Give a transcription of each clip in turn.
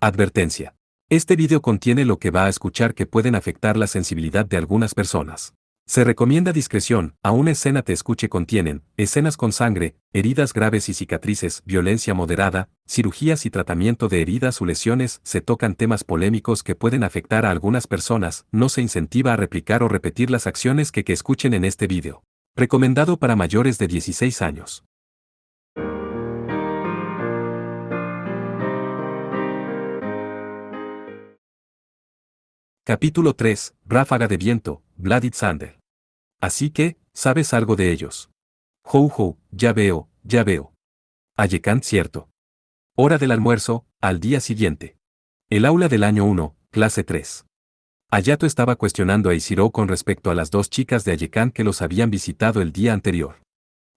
Advertencia. Este video contiene lo que va a escuchar que pueden afectar la sensibilidad de algunas personas. Se recomienda discreción, a una escena te escuche contienen, escenas con sangre, heridas graves y cicatrices, violencia moderada, cirugías y tratamiento de heridas o lesiones, se tocan temas polémicos que pueden afectar a algunas personas, no se incentiva a replicar o repetir las acciones que escuchen en este video. Recomendado para mayores de 16 años. Capítulo 3, Ráfaga de viento, Bloody Thunder. Así que, ¿sabes algo de ellos? Ho, ya veo, ya veo. Ayekant cierto. Hora del almuerzo, al día siguiente. El aula del año 1, clase 3. Hayato estaba cuestionando a Eishirou con respecto a las dos chicas de Ayekant que los habían visitado el día anterior.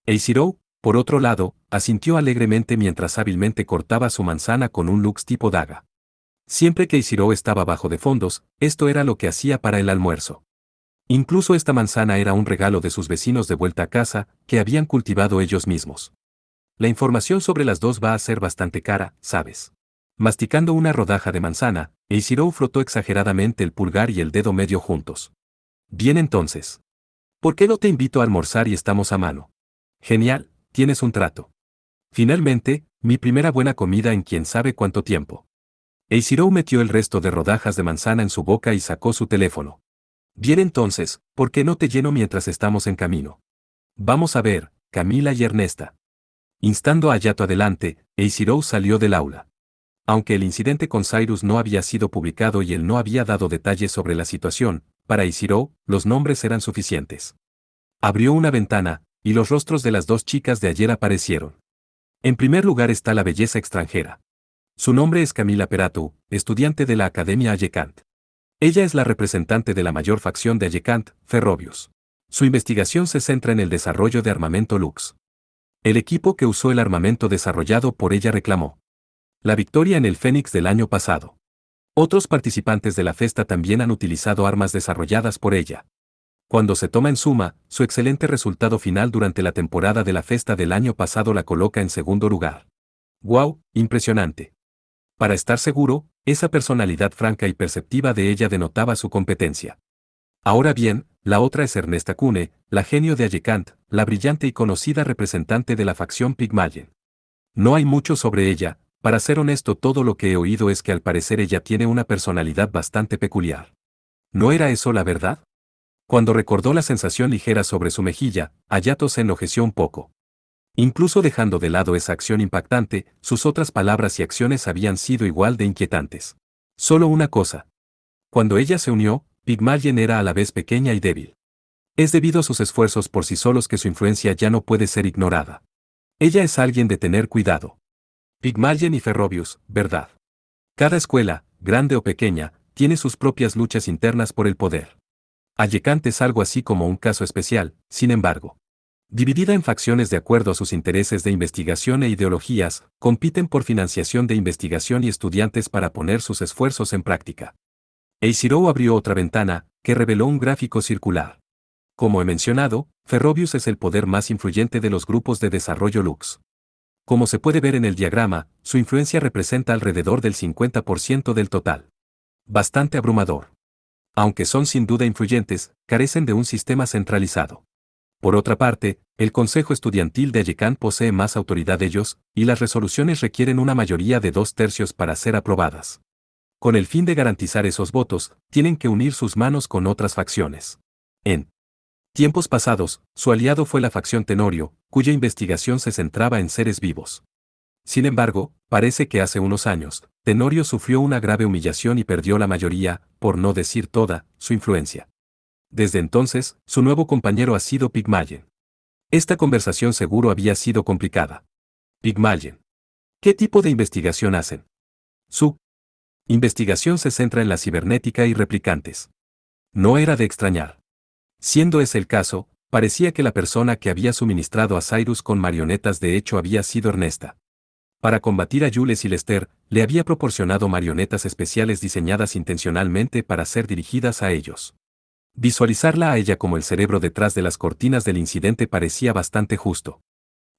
Eishirou, por otro lado, asintió alegremente mientras hábilmente cortaba su manzana con un lux tipo daga. Siempre que Eishirou estaba bajo de fondos, esto era lo que hacía para el almuerzo. Incluso esta manzana era un regalo de sus vecinos de vuelta a casa, que habían cultivado ellos mismos. La información sobre las dos va a ser bastante cara, ¿sabes? Masticando una rodaja de manzana, Eishirou frotó exageradamente el pulgar y el dedo medio juntos. Bien entonces. ¿Por qué no te invito a almorzar y estamos a mano? Genial, tienes un trato. Finalmente, mi primera buena comida en quién sabe cuánto tiempo. Eishirou metió el resto de rodajas de manzana en su boca y sacó su teléfono. Bien entonces, ¿por qué no te lleno mientras estamos en camino? Vamos a ver, Camila y Ernesta. Instando a Hayato adelante, Eishirou salió del aula. Aunque el incidente con Cyrus no había sido publicado y él no había dado detalles sobre la situación, para Eishirou, los nombres eran suficientes. Abrió una ventana, y los rostros de las dos chicas de ayer aparecieron. En primer lugar está la belleza extranjera. Su nombre es Camila Peratou, estudiante de la Academia Ayekant. Ella es la representante de la mayor facción de Ayekant, Ferrovius. Su investigación se centra en el desarrollo de armamento Lux. El equipo que usó el armamento desarrollado por ella reclamó la victoria en el Fénix del año pasado. Otros participantes de la fiesta también han utilizado armas desarrolladas por ella. Cuando se toma en suma, su excelente resultado final durante la temporada de la fiesta del año pasado la coloca en segundo lugar. ¡Wow! Impresionante. Para estar seguro, esa personalidad franca y perceptiva de ella denotaba su competencia. Ahora bien, la otra es Ernesta Kune, la genio de Ayekant, la brillante y conocida representante de la facción Pygmalion. No hay mucho sobre ella, para ser honesto todo lo que he oído es que al parecer ella tiene una personalidad bastante peculiar. ¿No era eso la verdad? Cuando recordó la sensación ligera sobre su mejilla, Hayato se enlojeció un poco. Incluso dejando de lado esa acción impactante, sus otras palabras y acciones habían sido igual de inquietantes. Solo una cosa. Cuando ella se unió, Pygmalion era a la vez pequeña y débil. Es debido a sus esfuerzos por sí solos que su influencia ya no puede ser ignorada. Ella es alguien de tener cuidado. Pygmalion y Ferrovius, ¿verdad? Cada escuela, grande o pequeña, tiene sus propias luchas internas por el poder. Ayekant es algo así como un caso especial, sin embargo. Dividida en facciones de acuerdo a sus intereses de investigación e ideologías, compiten por financiación de investigación y estudiantes para poner sus esfuerzos en práctica. Eishirou abrió otra ventana, que reveló un gráfico circular. Como he mencionado, Ferrovius es el poder más influyente de los grupos de desarrollo Lux. Como se puede ver en el diagrama, su influencia representa alrededor del 50% del total. Bastante abrumador. Aunque son sin duda influyentes, carecen de un sistema centralizado. Por otra parte, el Consejo Estudiantil de Ayekant posee más autoridad de ellos, y las resoluciones requieren una mayoría de 2/3 para ser aprobadas. Con el fin de garantizar esos votos, tienen que unir sus manos con otras facciones. En tiempos pasados, su aliado fue la facción Tenorio, cuya investigación se centraba en seres vivos. Sin embargo, parece que hace unos años, Tenorio sufrió una grave humillación y perdió la mayoría, por no decir toda, su influencia. Desde entonces, su nuevo compañero ha sido Pygmalion. Esta conversación seguro había sido complicada. Pygmalion. ¿Qué tipo de investigación hacen? Su investigación se centra en la cibernética y replicantes. No era de extrañar. Siendo ese el caso, parecía que la persona que había suministrado a Cyrus con marionetas de hecho había sido Ernesta. Para combatir a Jules y Lester, le había proporcionado marionetas especiales diseñadas intencionalmente para ser dirigidas a ellos. Visualizarla a ella como el cerebro detrás de las cortinas del incidente parecía bastante justo.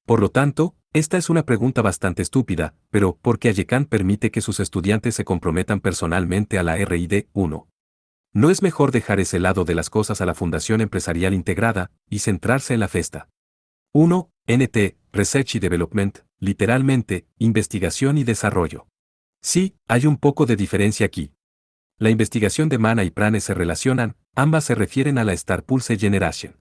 Por lo tanto, Esta es una pregunta bastante estúpida, pero ¿por qué Ayekan permite que sus estudiantes se comprometan personalmente a la RID 1? ¿No es mejor dejar ese lado de las cosas a la Fundación Empresarial Integrada y centrarse en la festa? 1. NT, Research y Development, literalmente, investigación y desarrollo. Sí, hay un poco de diferencia aquí. La investigación de Mana y Prane se relacionan, ambas se refieren a la Star Pulse Generation.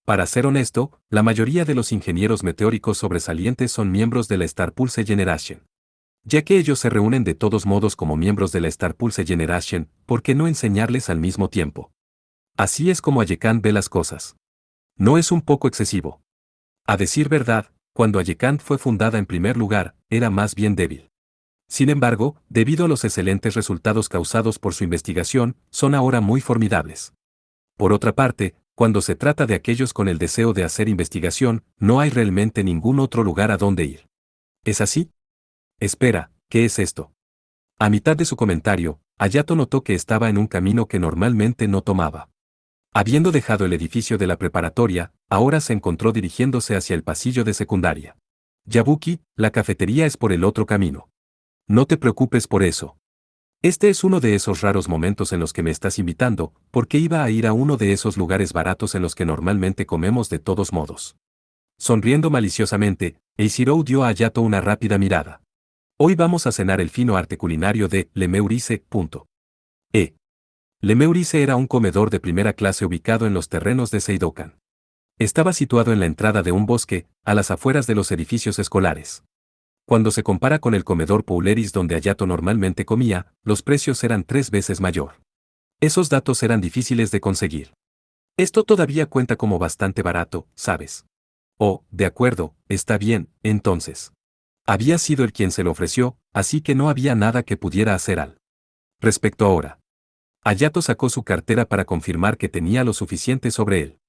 Para ser honesto, la mayoría de los ingenieros meteóricos sobresalientes son miembros de la Star Pulse Generation. Ya que ellos se reúnen de todos modos como miembros de la Star Pulse Generation, ¿por qué no enseñarles al mismo tiempo? Así es como Ayekan ve las cosas. ¿No es un poco excesivo? A decir verdad, cuando Ayekan fue fundada en primer lugar, era más bien débil. Sin embargo, debido a los excelentes resultados causados por su investigación, son ahora muy formidables. Por otra parte, cuando se trata de aquellos con el deseo de hacer investigación, no hay realmente ningún otro lugar a donde ir. ¿Es así? Espera, ¿qué es esto? A mitad de su comentario, Hayato notó que estaba en un camino que normalmente no tomaba. Habiendo dejado el edificio de la preparatoria, ahora se encontró dirigiéndose hacia el pasillo de secundaria. Yabuki, la cafetería es por el otro camino. No te preocupes por eso. Este es uno de esos raros momentos en los que me estás invitando, porque iba a ir a uno de esos lugares baratos en los que normalmente comemos de todos modos. Sonriendo maliciosamente, Eiichirou dio a Hayato una rápida mirada. Hoy vamos a cenar el fino arte culinario de Le Meurice. Le Meurice era un comedor de primera clase ubicado en los terrenos de Seidokan. Estaba situado en la entrada de un bosque, a las afueras de los edificios escolares. Cuando se compara con el comedor Pouleris donde Hayato normalmente comía, los precios eran 3 veces mayor. Esos datos eran difíciles de conseguir. Esto todavía cuenta como bastante barato, ¿sabes? Oh, de acuerdo, está bien, entonces. Había sido él quien se lo ofreció, así que no había nada que pudiera hacer al respecto ahora. Hayato sacó su cartera para confirmar que tenía lo suficiente sobre él.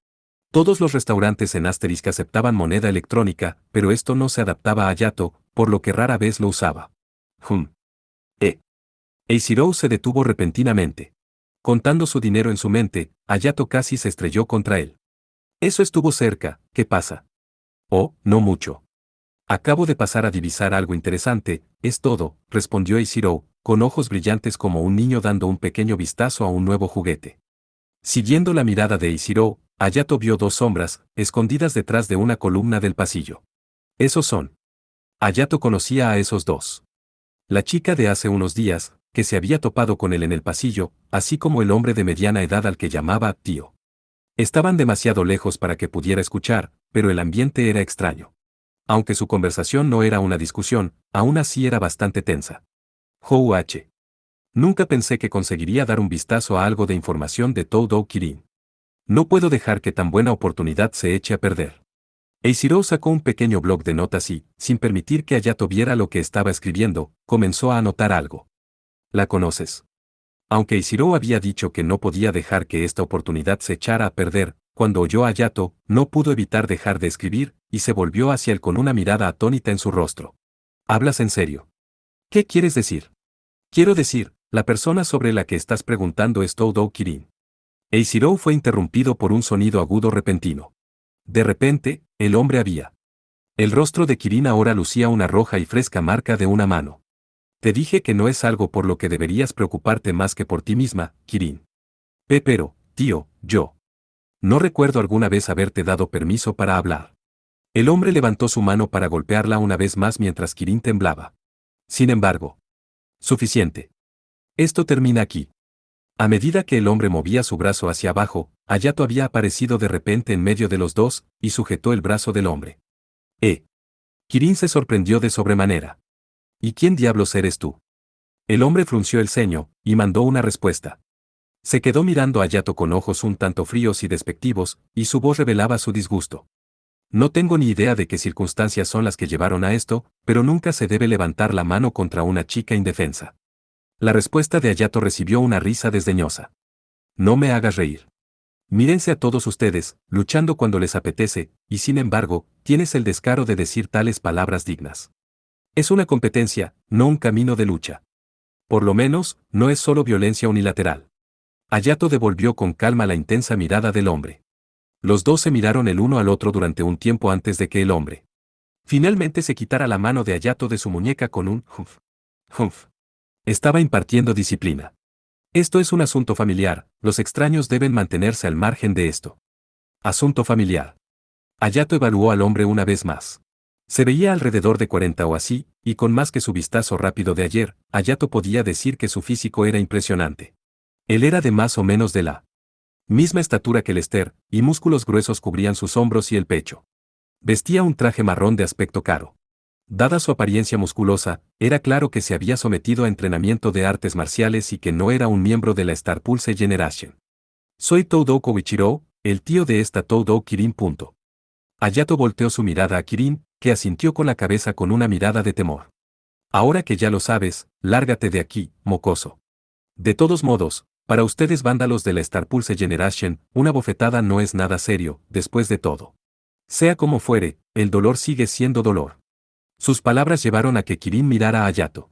Todos los restaurantes en Asterisk aceptaban moneda electrónica, pero esto no se adaptaba a Hayato, por lo que rara vez lo usaba. Eiichirou se detuvo repentinamente. Contando su dinero en su mente, Hayato casi se estrelló contra él. Eso estuvo cerca, ¿qué pasa? Oh, no mucho. Acabo de pasar a divisar algo interesante, es todo, respondió Eiichirou, con ojos brillantes como un niño dando un pequeño vistazo a un nuevo juguete. Siguiendo la mirada de Eiichirou, Hayato vio 2 sombras, escondidas detrás de una columna del pasillo. Esos son. Hayato conocía a esos 2. La chica de hace unos días, que se había topado con él en el pasillo, así como el hombre de mediana edad al que llamaba tío. Estaban demasiado lejos para que pudiera escuchar, pero el ambiente era extraño. Aunque su conversación no era una discusión, aún así era bastante tensa. H. Nunca pensé que conseguiría dar un vistazo a algo de información de Todo Kirin. No puedo dejar que tan buena oportunidad se eche a perder. Eiichirou sacó un pequeño bloc de notas y, sin permitir que Hayato viera lo que estaba escribiendo, comenzó a anotar algo. ¿La conoces? Aunque Eiichirou había dicho que no podía dejar que esta oportunidad se echara a perder, cuando oyó a Hayato, no pudo evitar dejar de escribir, y se volvió hacia él con una mirada atónita en su rostro. ¿Hablas en serio? ¿Qué quieres decir? Quiero decir, la persona sobre la que estás preguntando es Todo Kirin. Eiichirou fue interrumpido por un sonido agudo repentino. De repente, el hombre había. El rostro de Kirin ahora lucía una roja y fresca marca de una mano. Te dije que no es algo por lo que deberías preocuparte más que por ti misma, Kirin. Pero, tío, yo. No recuerdo alguna vez haberte dado permiso para hablar. El hombre levantó su mano para golpearla una vez más mientras Kirin temblaba. Sin embargo. Suficiente. Esto termina aquí. A medida que el hombre movía su brazo hacia abajo, Hayato había aparecido de repente en medio de los 2, y sujetó el brazo del hombre. Kirin se sorprendió de sobremanera. ¿Y quién diablos eres tú? El hombre frunció el ceño, y mandó una respuesta. Se quedó mirando a Hayato con ojos un tanto fríos y despectivos, y su voz revelaba su disgusto. No tengo ni idea de qué circunstancias son las que llevaron a esto, pero nunca se debe levantar la mano contra una chica indefensa. La respuesta de Hayato recibió una risa desdeñosa. No me hagas reír. Mírense a todos ustedes, luchando cuando les apetece, y sin embargo, tienes el descaro de decir tales palabras dignas. Es una competencia, no un camino de lucha. Por lo menos, no es solo violencia unilateral. Hayato devolvió con calma la intensa mirada del hombre. Los 2 se miraron el uno al otro durante un tiempo antes de que el hombre Finalmente se quitara la mano de Hayato de su muñeca con un humph. Humph. Estaba impartiendo disciplina. Esto es un asunto familiar, los extraños deben mantenerse al margen de esto. Asunto familiar. Hayato evaluó al hombre una vez más. Se veía alrededor de 40 o así, y con más que su vistazo rápido de ayer, Hayato podía decir que su físico era impresionante. Él era de más o menos de la misma estatura que Lester, y músculos gruesos cubrían sus hombros y el pecho. Vestía un traje marrón de aspecto caro. Dada su apariencia musculosa, era claro que se había sometido a entrenamiento de artes marciales y que no era un miembro de la Star Pulse Generation. Soy Todo Koichiro, el tío de esta Todo Kirin. Hayato volteó su mirada a Kirin, que asintió con la cabeza con una mirada de temor. Ahora que ya lo sabes, lárgate de aquí, mocoso. De todos modos, para ustedes vándalos de la Star Pulse Generation, una bofetada no es nada serio, después de todo. Sea como fuere, el dolor sigue siendo dolor. Sus palabras llevaron a que Kirin mirara a Hayato.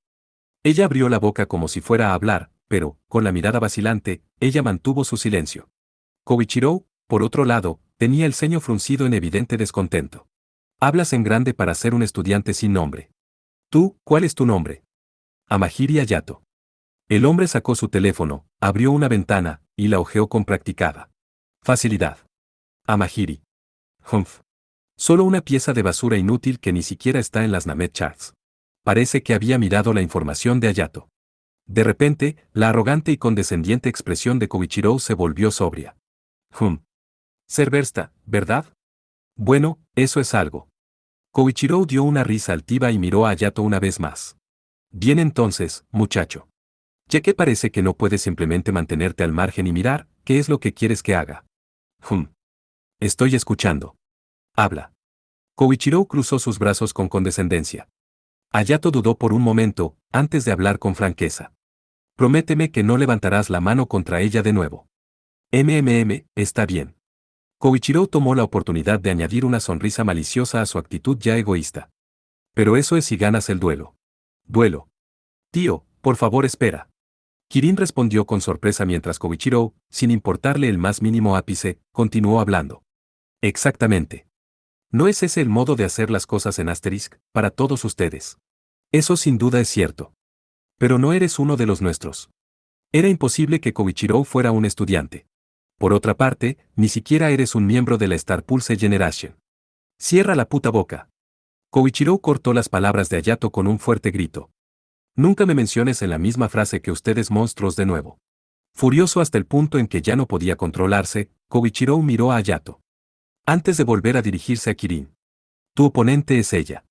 Ella abrió la boca como si fuera a hablar, pero, con la mirada vacilante, ella mantuvo su silencio. Koichiro, por otro lado, tenía el ceño fruncido en evidente descontento. Hablas en grande para ser un estudiante sin nombre. Tú, ¿cuál es tu nombre? Amahiri Hayato. El hombre sacó su teléfono, abrió una ventana, y la hojeó con practicada facilidad. Amahiri. Humph. Solo una pieza de basura inútil que ni siquiera está en las Namet Charts. Parece que había mirado la información de Hayato. De repente, la arrogante y condescendiente expresión de Koichiro se volvió sobria. Ser Versta, ¿verdad? Bueno, eso es algo. Koichiro dio una risa altiva y miró a Hayato una vez más. Bien entonces, muchacho. Ya que parece que no puedes simplemente mantenerte al margen y mirar, ¿qué es lo que quieres que haga? Estoy escuchando. Habla. Koichiro cruzó sus brazos con condescendencia. Hayato dudó por un momento, antes de hablar con franqueza. Prométeme que no levantarás la mano contra ella de nuevo. Está bien. Koichiro tomó la oportunidad de añadir una sonrisa maliciosa a su actitud ya egoísta. Pero eso es si ganas el duelo. Duelo. Tío, por favor espera. Kirin respondió con sorpresa mientras Koichiro, sin importarle el más mínimo ápice, continuó hablando. Exactamente. ¿No es ese el modo de hacer las cosas en Asterisk, para todos ustedes? Eso sin duda es cierto. Pero no eres uno de los nuestros. Era imposible que Koichiro fuera un estudiante. Por otra parte, ni siquiera eres un miembro de la Star Pulse Generation. Cierra la puta boca. Koichiro cortó las palabras de Hayato con un fuerte grito. Nunca me menciones en la misma frase que ustedes monstruos de nuevo. Furioso hasta el punto en que ya no podía controlarse, Koichiro miró a Hayato. Antes de volver a dirigirse a Kirin. Tu oponente es ella.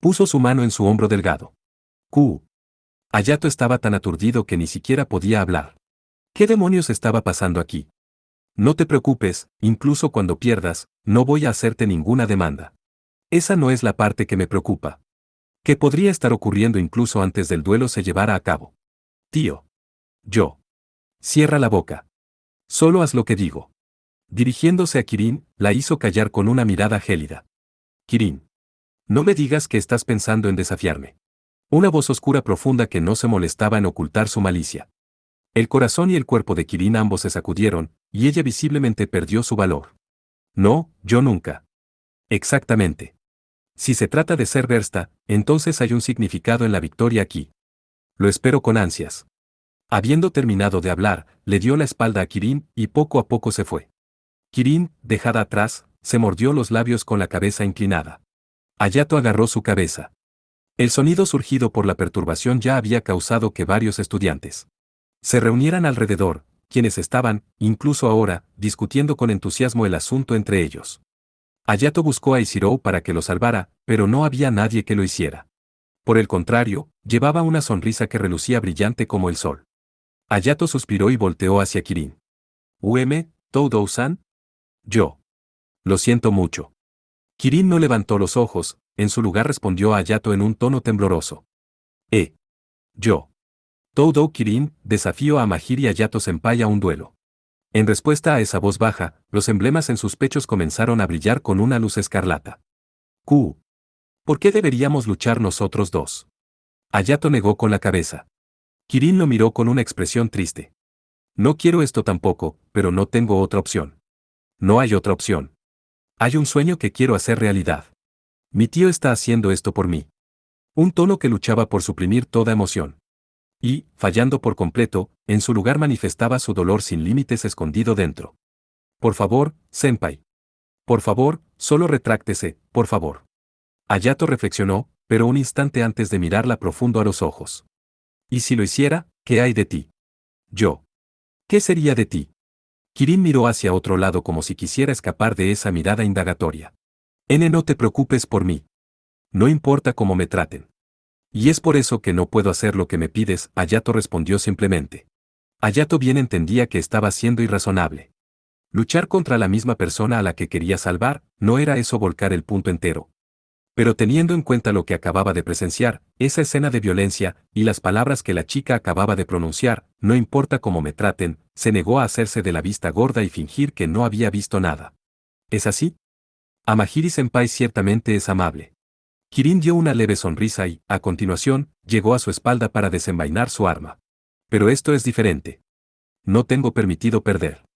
Puso su mano en su hombro delgado. Hayato estaba tan aturdido que ni siquiera podía hablar. ¿Qué demonios estaba pasando aquí? No te preocupes, incluso cuando pierdas, no voy a hacerte ninguna demanda. Esa no es la parte que me preocupa. ¿Qué podría estar ocurriendo incluso antes del duelo se llevara a cabo? Tío. Yo. Cierra la boca. Solo haz lo que digo. Dirigiéndose a Kirin, la hizo callar con una mirada gélida. Kirin. No me digas que estás pensando en desafiarme. Una voz oscura profunda que no se molestaba en ocultar su malicia. El corazón y el cuerpo de Kirin ambos se sacudieron, y ella visiblemente perdió su valor. No, yo nunca. Exactamente. Si se trata de ser Versta, entonces hay un significado en la victoria aquí. Lo espero con ansias. Habiendo terminado de hablar, le dio la espalda a Kirin y poco a poco se fue. Kirin, dejada atrás, se mordió los labios con la cabeza inclinada. Hayato agarró su cabeza. El sonido surgido por la perturbación ya había causado que varios estudiantes se reunieran alrededor, quienes estaban, incluso ahora, discutiendo con entusiasmo el asunto entre ellos. Hayato buscó a Ishiro para que lo salvara, pero no había nadie que lo hiciera. Por el contrario, llevaba una sonrisa que relucía brillante como el sol. Hayato suspiró y volteó hacia Kirin. Todo-san? Yo. Lo siento mucho. Kirin no levantó los ojos, en su lugar respondió a Hayato en un tono tembloroso. Yo. Todo Kirin, desafío a Amahiri Hayato-senpai a un duelo. En respuesta a esa voz baja, los emblemas en sus pechos comenzaron a brillar con una luz escarlata. ¿Por qué deberíamos luchar nosotros dos? Hayato negó con la cabeza. Kirin lo miró con una expresión triste. No quiero esto tampoco, pero no tengo otra opción. No hay otra opción. Hay un sueño que quiero hacer realidad. Mi tío está haciendo esto por mí. Un tono que luchaba por suprimir toda emoción. Y, fallando por completo, en su lugar manifestaba su dolor sin límites escondido dentro. Por favor, senpai. Por favor, solo retráctese, por favor. Hayato reflexionó, pero un instante antes de mirarla profundo a los ojos. ¿Y si lo hiciera, qué hay de ti? Yo. ¿Qué sería de ti? Kirin miró hacia otro lado como si quisiera escapar de esa mirada indagatoria. No te preocupes por mí. No importa cómo me traten. Y es por eso que no puedo hacer lo que me pides, Hayato respondió simplemente. Hayato bien entendía que estaba siendo irrazonable. Luchar contra la misma persona a la que quería salvar, no era eso volcar el punto entero. Pero teniendo en cuenta lo que acababa de presenciar, esa escena de violencia, y las palabras que la chica acababa de pronunciar, no importa cómo me traten, se negó a hacerse de la vista gorda y fingir que no había visto nada. ¿Es así? Amahiri-senpai ciertamente es amable. Kirin dio una leve sonrisa y, a continuación, llegó a su espalda para desenvainar su arma. Pero esto es diferente. No tengo permitido perder.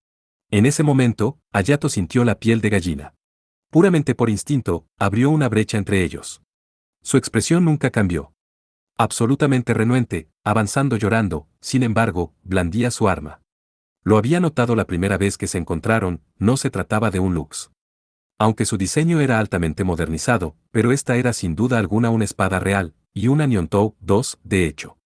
En ese momento, Hayato sintió la piel de gallina. Puramente por instinto, abrió una brecha entre ellos. Su expresión nunca cambió. Absolutamente renuente, avanzando llorando, sin embargo, blandía su arma. Lo había notado la primera vez que se encontraron, no se trataba de un Lux. Aunque su diseño era altamente modernizado, pero esta era sin duda alguna una espada real, y una Niontou 2, de hecho.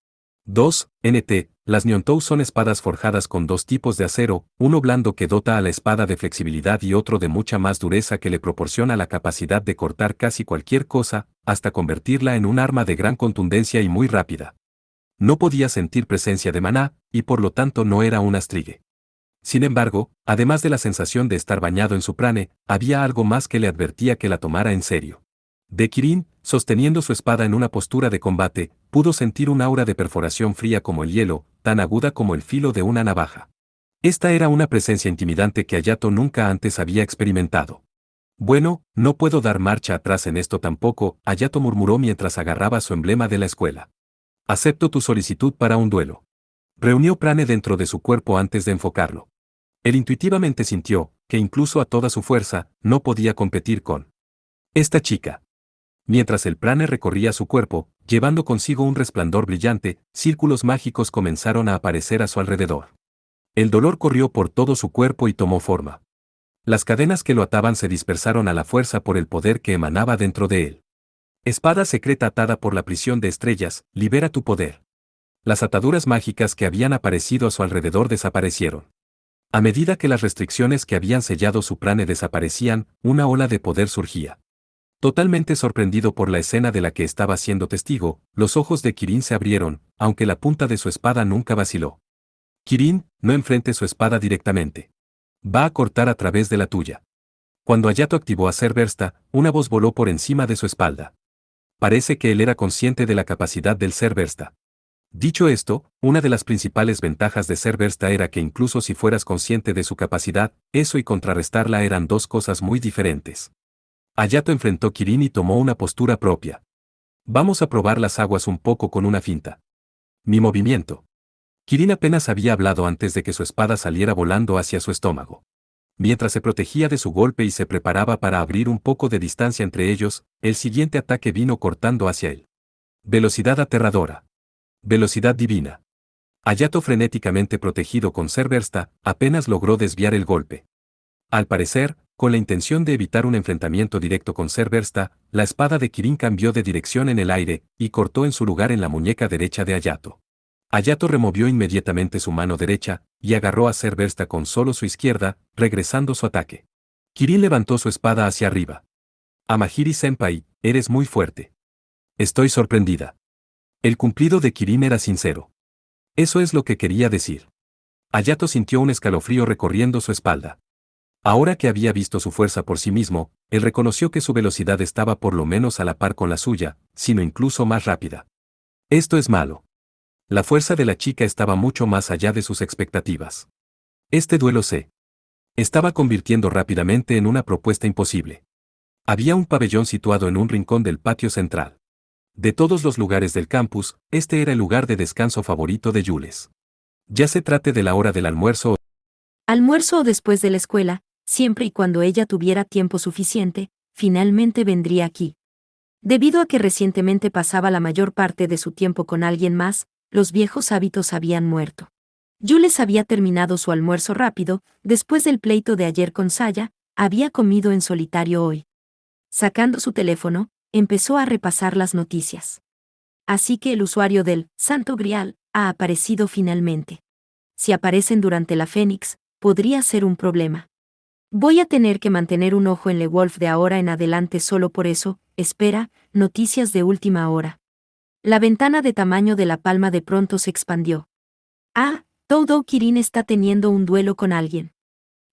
2. NT. Las Niontou son espadas forjadas con dos tipos de acero, uno blando que dota a la espada de flexibilidad y otro de mucha más dureza que le proporciona la capacidad de cortar casi cualquier cosa, hasta convertirla en un arma de gran contundencia y muy rápida. No podía sentir presencia de maná, y por lo tanto no era un astrigue. Sin embargo, además de la sensación de estar bañado en su prane, había algo más que le advertía que la tomara en serio. De Kirin, sosteniendo su espada en una postura de combate, pudo sentir un aura de perforación fría como el hielo, tan aguda como el filo de una navaja. Esta era una presencia intimidante que Hayato nunca antes había experimentado. Bueno, no puedo dar marcha atrás en esto tampoco, Hayato murmuró mientras agarraba su emblema de la escuela. Acepto tu solicitud para un duelo. Reunió prane dentro de su cuerpo antes de enfocarlo. Él intuitivamente sintió, que incluso a toda su fuerza, no podía competir con esta chica. Mientras el prane recorría su cuerpo, llevando consigo un resplandor brillante, círculos mágicos comenzaron a aparecer a su alrededor. El dolor corrió por todo su cuerpo y tomó forma. Las cadenas que lo ataban se dispersaron a la fuerza por el poder que emanaba dentro de él. Espada secreta atada por la prisión de estrellas, libera tu poder. Las ataduras mágicas que habían aparecido a su alrededor desaparecieron. A medida que las restricciones que habían sellado su prane desaparecían, una ola de poder surgía. Totalmente sorprendido por la escena de la que estaba siendo testigo, los ojos de Kirin se abrieron, aunque la punta de su espada nunca vaciló. Kirin, no enfrente su espada directamente. Va a cortar a través de la tuya. Cuando Hayato activó a Serversta, una voz voló por encima de su espalda. Parece que él era consciente de la capacidad del Serversta. Dicho esto, una de las principales ventajas de Serversta era que incluso si fueras consciente de su capacidad, eso y contrarrestarla eran dos cosas muy diferentes. Hayato enfrentó Kirin y tomó una postura propia. Vamos a probar las aguas un poco con una finta. Mi movimiento. Kirin apenas había hablado antes de que su espada saliera volando hacia su estómago. Mientras se protegía de su golpe y se preparaba para abrir un poco de distancia entre ellos, el siguiente ataque vino cortando hacia él. Velocidad aterradora. Velocidad divina. Hayato frenéticamente protegido con Serversta, apenas logró desviar el golpe. Al parecer, con la intención de evitar un enfrentamiento directo con Serversta, la espada de Kirin cambió de dirección en el aire, y cortó en su lugar en la muñeca derecha de Hayato. Hayato removió inmediatamente su mano derecha, y agarró a Serversta con solo su izquierda, regresando su ataque. Kirin levantó su espada hacia arriba. Amahiri-senpai, eres muy fuerte. Estoy sorprendida. El cumplido de Kirin era sincero. Eso es lo que quería decir. Hayato sintió un escalofrío recorriendo su espalda. Ahora que había visto su fuerza por sí mismo, él reconoció que su velocidad estaba por lo menos a la par con la suya, sino incluso más rápida. Esto es malo. La fuerza de la chica estaba mucho más allá de sus expectativas. Este duelo se estaba convirtiendo rápidamente en una propuesta imposible. Había un pabellón situado en un rincón del patio central. De todos los lugares del campus, este era el lugar de descanso favorito de Jules. Ya se trate de la hora del almuerzo o después de la escuela, siempre y cuando ella tuviera tiempo suficiente, finalmente vendría aquí. Debido a que recientemente pasaba la mayor parte de su tiempo con alguien más, los viejos hábitos habían muerto. Jules había terminado su almuerzo rápido, después del pleito de ayer con Saya, había comido en solitario hoy. Sacando su teléfono, empezó a repasar las noticias. Así que el usuario del Santo Grial ha aparecido finalmente. Si aparecen durante la Fénix, podría ser un problema. Voy a tener que mantener un ojo en Le Wolf de ahora en adelante solo por eso. Espera, noticias de última hora. La ventana de tamaño de la palma de pronto se expandió. Ah, Todo Kirin está teniendo un duelo con alguien.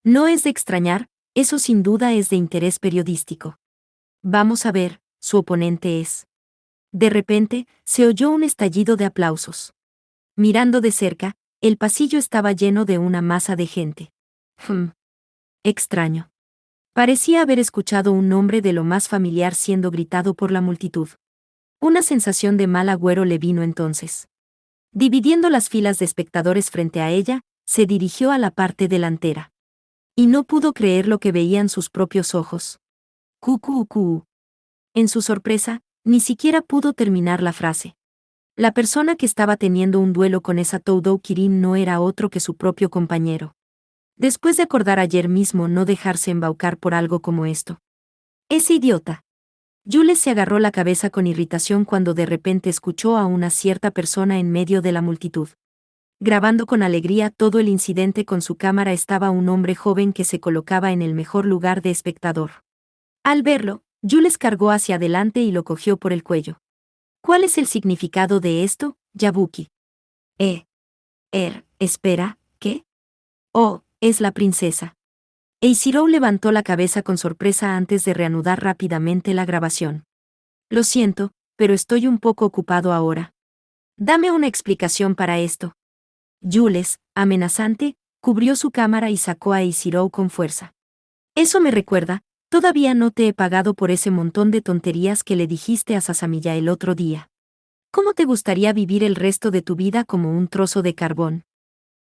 No es de extrañar, eso sin duda es de interés periodístico. Vamos a ver, su oponente es. De repente, se oyó un estallido de aplausos. Mirando de cerca, el pasillo estaba lleno de una masa de gente. Extraño. Parecía haber escuchado un nombre de lo más familiar siendo gritado por la multitud. Una sensación de mal agüero le vino entonces. Dividiendo las filas de espectadores frente a ella, se dirigió a la parte delantera. Y no pudo creer lo que veían sus propios ojos. Cucú. En su sorpresa, ni siquiera pudo terminar la frase. La persona que estaba teniendo un duelo con esa Todo Kirin no era otro que su propio compañero. Después de acordar ayer mismo no dejarse embaucar por algo como esto. Ese idiota. Jules se agarró la cabeza con irritación cuando de repente escuchó a una cierta persona en medio de la multitud. Grabando con alegría todo el incidente con su cámara estaba un hombre joven que se colocaba en el mejor lugar de espectador. Al verlo, Jules cargó hacia adelante y lo cogió por el cuello. ¿Cuál es el significado de esto, Yabuki? Espera, ¿qué? Oh, es la princesa. Eishiro levantó la cabeza con sorpresa antes de reanudar rápidamente la grabación. Lo siento, pero estoy un poco ocupado ahora. Dame una explicación para esto. Jules, amenazante, cubrió su cámara y sacó a Eishiro con fuerza. Eso me recuerda, todavía no te he pagado por ese montón de tonterías que le dijiste a Sasamiya el otro día. ¿Cómo te gustaría vivir el resto de tu vida como un trozo de carbón?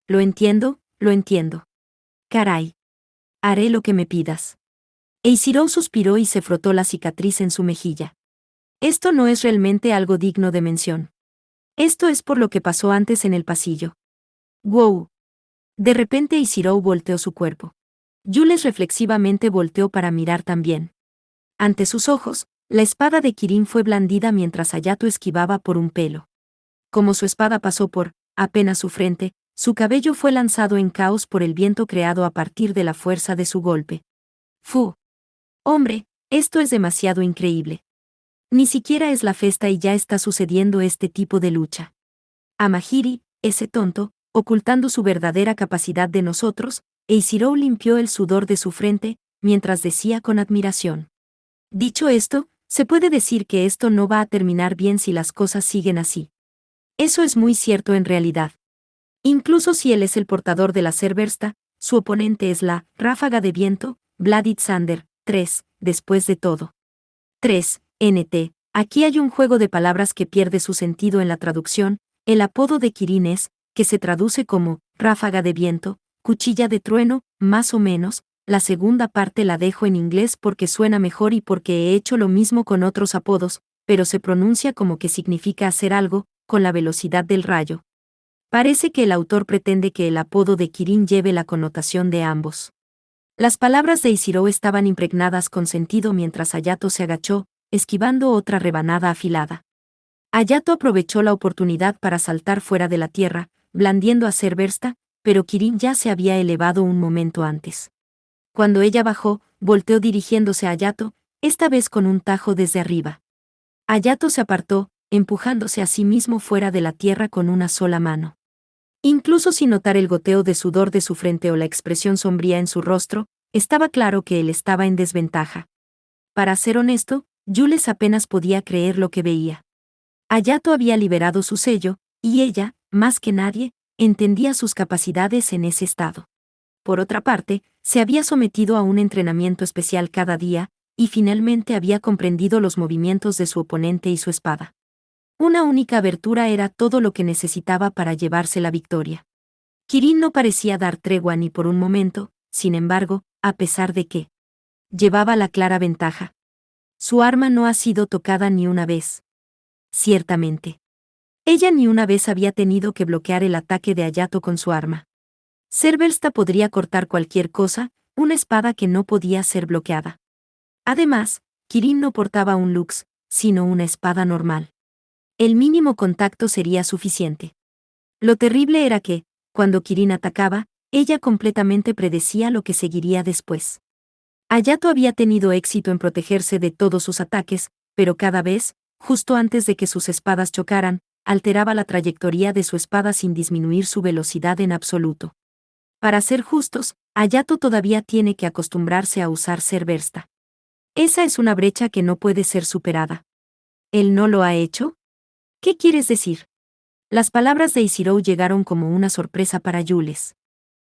Lo entiendo. Caray. Haré lo que me pidas. Eishiro suspiró y se frotó la cicatriz en su mejilla. Esto no es realmente algo digno de mención. Esto es por lo que pasó antes en el pasillo. Wow. De repente Eishiro volteó su cuerpo. Jules reflexivamente volteó para mirar también. Ante sus ojos, la espada de Kirin fue blandida mientras Hayato esquivaba por un pelo. Como su espada pasó por, apenas su frente, su cabello fue lanzado en caos por el viento creado a partir de la fuerza de su golpe. Hombre, esto es demasiado increíble. Ni siquiera es la fiesta y ya está sucediendo este tipo de lucha. Amahiri, ese tonto, ocultando su verdadera capacidad de nosotros, Eishiro limpió el sudor de su frente, mientras decía con admiración. Dicho esto, se puede decir que esto no va a terminar bien si las cosas siguen así. Eso es muy cierto en realidad. Incluso si él es el portador de la Cerbersta, su oponente es la ráfaga de viento, Bloody Thunder, 3, después de todo. 3, NT, aquí hay un juego de palabras que pierde su sentido en la traducción, el apodo de Kirin es, que se traduce como, ráfaga de viento, cuchilla de trueno, más o menos, la segunda parte la dejo en inglés porque suena mejor y porque he hecho lo mismo con otros apodos, pero se pronuncia como que significa hacer algo, con la velocidad del rayo. Parece que el autor pretende que el apodo de Kirin lleve la connotación de ambos. Las palabras de Eishiro estaban impregnadas con sentido mientras Hayato se agachó, esquivando otra rebanada afilada. Hayato aprovechó la oportunidad para saltar fuera de la tierra, blandiendo a Cerbersta, pero Kirin ya se había elevado un momento antes. Cuando ella bajó, volteó dirigiéndose a Hayato, esta vez con un tajo desde arriba. Hayato se apartó, empujándose a sí mismo fuera de la tierra con una sola mano. Incluso sin notar el goteo de sudor de su frente o la expresión sombría en su rostro, estaba claro que él estaba en desventaja. Para ser honesto, Jules apenas podía creer lo que veía. Hayato había liberado su sello, y ella, más que nadie, entendía sus capacidades en ese estado. Por otra parte, se había sometido a un entrenamiento especial cada día, y finalmente había comprendido los movimientos de su oponente y su espada. Una única abertura era todo lo que necesitaba para llevarse la victoria. Kirin no parecía dar tregua ni por un momento, sin embargo, a pesar de que llevaba la clara ventaja. Su arma no ha sido tocada ni una vez. Ciertamente. Ella ni una vez había tenido que bloquear el ataque de Hayato con su arma. Zerbersta podría cortar cualquier cosa, una espada que no podía ser bloqueada. Además, Kirin no portaba un lux, sino una espada normal. El mínimo contacto sería suficiente. Lo terrible era que, cuando Kirin atacaba, ella completamente predecía lo que seguiría después. Hayato había tenido éxito en protegerse de todos sus ataques, pero cada vez, justo antes de que sus espadas chocaran, alteraba la trayectoria de su espada sin disminuir su velocidad en absoluto. Para ser justos, Hayato todavía tiene que acostumbrarse a usar Zerbersta. Esa es una brecha que no puede ser superada. ¿Él no lo ha hecho? ¿Qué quieres decir? Las palabras de Ichirou llegaron como una sorpresa para Jules.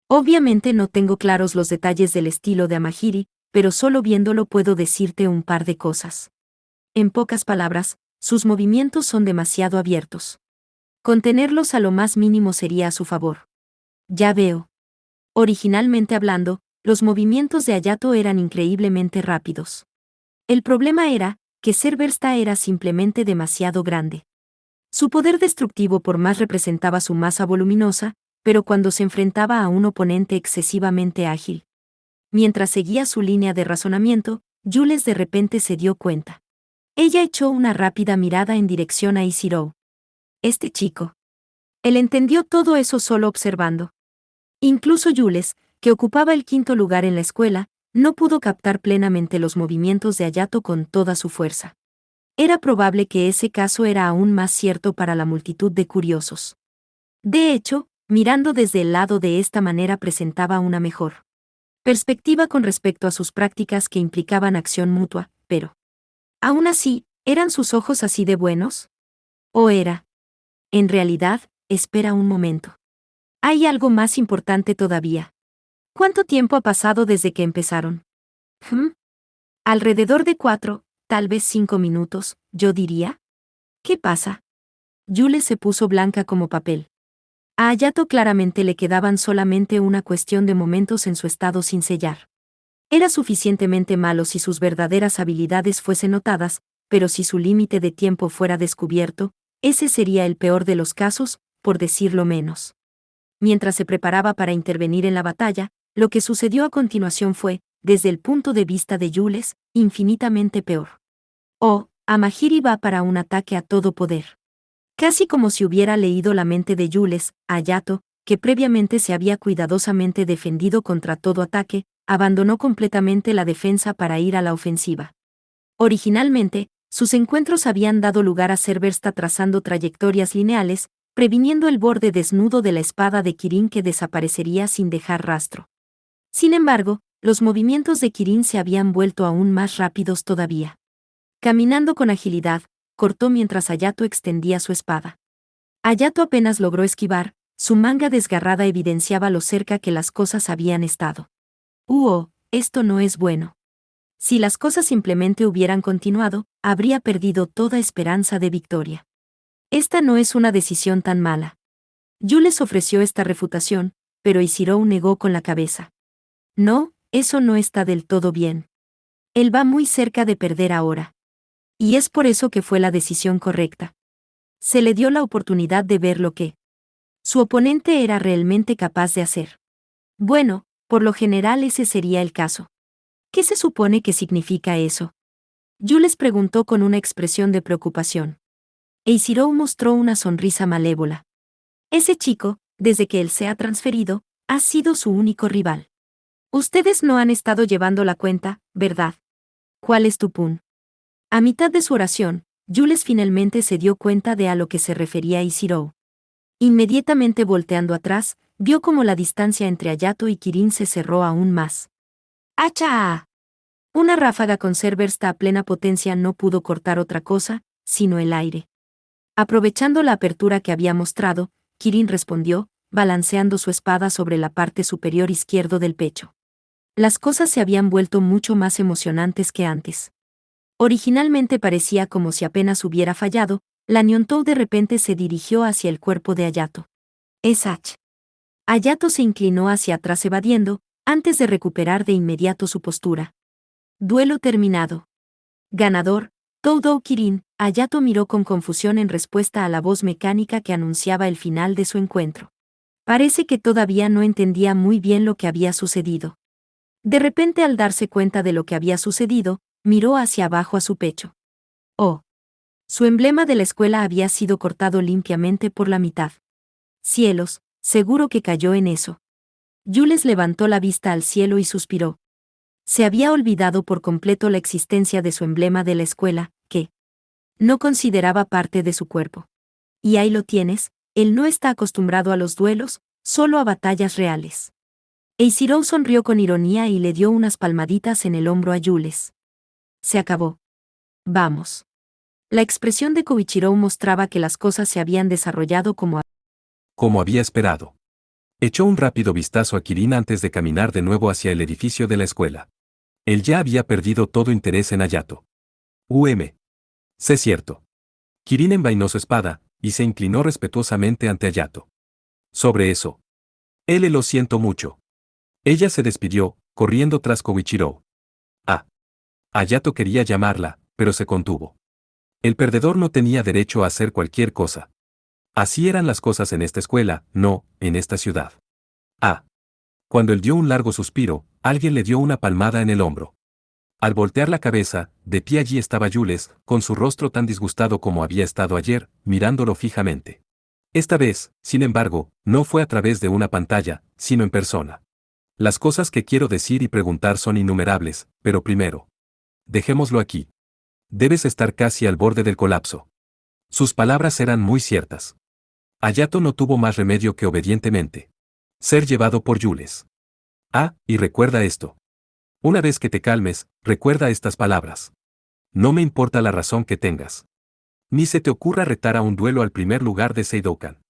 Obviamente no tengo claros los detalles del estilo de Amahiri, pero solo viéndolo puedo decirte un par de cosas. En pocas palabras, sus movimientos son demasiado abiertos. Contenerlos a lo más mínimo sería a su favor. Ya veo. Originalmente hablando, los movimientos de Hayato eran increíblemente rápidos. El problema era que Zerbersta era simplemente demasiado grande. Su poder destructivo por más representaba su masa voluminosa, pero cuando se enfrentaba a un oponente excesivamente ágil. Mientras seguía su línea de razonamiento, Jules de repente se dio cuenta. Ella echó una rápida mirada en dirección a Ichirou. Este chico. Él entendió todo eso solo observando. Incluso Jules, que ocupaba el quinto lugar en la escuela, no pudo captar plenamente los movimientos de Hayato con toda su fuerza. Era probable que ese caso era aún más cierto para la multitud de curiosos. De hecho, mirando desde el lado de esta manera presentaba una mejor perspectiva con respecto a sus prácticas que implicaban acción mutua, pero aún así, ¿eran sus ojos así de buenos? ¿O era? En realidad, espera un momento. Hay algo más importante todavía. ¿Cuánto tiempo ha pasado desde que empezaron? Alrededor de 4, tal vez 5 minutos, yo diría. ¿Qué pasa? Jules se puso blanca como papel. A Hayato claramente le quedaban solamente una cuestión de momentos en su estado sin sellar. Era suficientemente malo si sus verdaderas habilidades fuesen notadas, pero si su límite de tiempo fuera descubierto, ese sería el peor de los casos, por decirlo menos. Mientras se preparaba para intervenir en la batalla, lo que sucedió a continuación fue, desde el punto de vista de Jules, infinitamente peor. Amahiri va para un ataque a todo poder. Casi como si hubiera leído la mente de Jules, Hayato, que previamente se había cuidadosamente defendido contra todo ataque, abandonó completamente la defensa para ir a la ofensiva. Originalmente, sus encuentros habían dado lugar a Zerbersta trazando trayectorias lineales, previniendo el borde desnudo de la espada de Kirin que desaparecería sin dejar rastro. Sin embargo, los movimientos de Kirin se habían vuelto aún más rápidos todavía. Caminando con agilidad, cortó mientras Hayato extendía su espada. Hayato apenas logró esquivar, su manga desgarrada evidenciaba lo cerca que las cosas habían estado. Esto no es bueno. Si las cosas simplemente hubieran continuado, habría perdido toda esperanza de victoria. Esta no es una decisión tan mala. Jules ofreció esta refutación, pero Ichirou negó con la cabeza. No, eso no está del todo bien. Él va muy cerca de perder ahora. Y es por eso que fue la decisión correcta. Se le dio la oportunidad de ver lo que su oponente era realmente capaz de hacer. Bueno, por lo general ese sería el caso. ¿Qué se supone que significa eso? Jules preguntó con una expresión de preocupación. Ichirou mostró una sonrisa malévola. Ese chico, desde que él se ha transferido, ha sido su único rival. Ustedes no han estado llevando la cuenta, ¿verdad? ¿Cuál es tu pun? A mitad de su oración, Jules finalmente se dio cuenta de a lo que se refería Ichirou. Inmediatamente volteando atrás, vio como la distancia entre Hayato y Kirin se cerró aún más. ¡Acha! Una ráfaga con Zerbersta a plena potencia no pudo cortar otra cosa, sino el aire. Aprovechando la apertura que había mostrado, Kirin respondió, balanceando su espada sobre la parte superior izquierdo del pecho. Las cosas se habían vuelto mucho más emocionantes que antes. Originalmente parecía como si apenas hubiera fallado, la Nyontou de repente se dirigió hacia el cuerpo de Hayato. ¡Eshach! Hayato se inclinó hacia atrás evadiendo, antes de recuperar de inmediato su postura. Duelo terminado. Ganador, Doudou Kirin. Hayato miró con confusión en respuesta a la voz mecánica que anunciaba el final de su encuentro. Parece que todavía no entendía muy bien lo que había sucedido. De repente, al darse cuenta de lo que había sucedido, miró hacia abajo a su pecho. Oh. Su emblema de la escuela había sido cortado limpiamente por la mitad. Cielos, seguro que cayó en eso. Jules levantó la vista al cielo y suspiró. Se había olvidado por completo la existencia de su emblema de la escuela, que no consideraba parte de su cuerpo. Y ahí lo tienes, él no está acostumbrado a los duelos, solo a batallas reales. Eiichiro sonrió con ironía y le dio unas palmaditas en el hombro a Jules. Se acabó. Vamos. La expresión de Koichiro mostraba que las cosas se habían desarrollado como había esperado. Echó un rápido vistazo a Kirin antes de caminar de nuevo hacia el edificio de la escuela. Él ya había perdido todo interés en Hayato. Sé cierto. Kirin envainó su espada, y se inclinó respetuosamente ante Hayato. Sobre eso. Lo siento mucho. Ella se despidió, corriendo tras Koichiro. Hayato quería llamarla, pero se contuvo. El perdedor no tenía derecho a hacer cualquier cosa. Así eran las cosas en esta escuela, no, en esta ciudad. Cuando él dio un largo suspiro, alguien le dio una palmada en el hombro. Al voltear la cabeza, de pie allí estaba Jules, con su rostro tan disgustado como había estado ayer, mirándolo fijamente. Esta vez, sin embargo, no fue a través de una pantalla, sino en persona. Las cosas que quiero decir y preguntar son innumerables, pero primero. Dejémoslo aquí. Debes estar casi al borde del colapso. Sus palabras eran muy ciertas. Hayato no tuvo más remedio que obedientemente ser llevado por Jules. Y recuerda esto. Una vez que te calmes, recuerda estas palabras. No me importa la razón que tengas. Ni se te ocurra retar a un duelo al primer lugar de Seidokan.